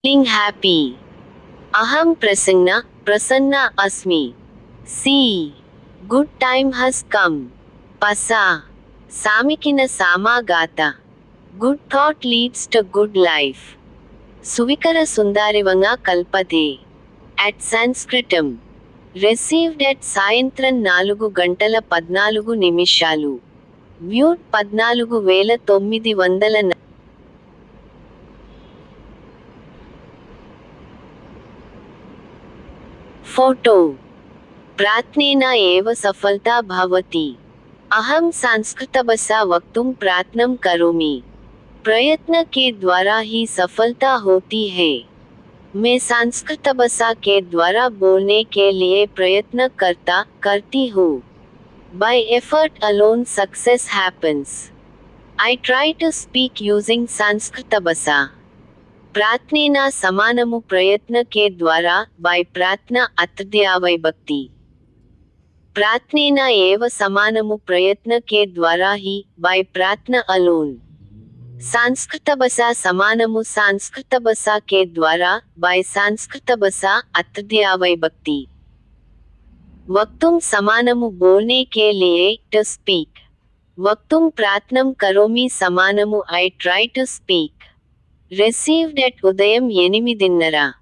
feeling happy. Aham prasanna asmi. See, good time has come. Pasa, samikina samagata. Good thought leads to good life. Suvikara sundarivanga kalpate. At Sanskritam. Received at సాయంత్రం 4:14 Viewed 14,900 photo प्रार्थनेन एव सफलता भवति. अहं संस्कृतभाषा वक्तुं प्रयत्नं करोमि. प्रयत्न के द्वारा ही सफलता होती है. मैं संस्कृत भाषा के द्वारा बोलने के लिए प्रयत्न करती हूँ. By effort alone success happens. I try to speak using Sanskrit भाषा. प्रार्थनेना समानमु प्रयत्न के द्वारा by प्रार्थना अतृतीयाविभक्ति. प्रार्थनेना एव समानमु प्रयत्न के द्वारा ही by प्रार्थना alone. संस्कृत भाषा समानमु संस्कृत भाषा के द्वारा by संस्कृत भाषा अतृतीयाविभक्ति. वक्तुम समानमु बोलने के लिए to speak. वक्तुम प्रयत्नं करोमि समानमु I try to speak. Received at ఉదయం 8:30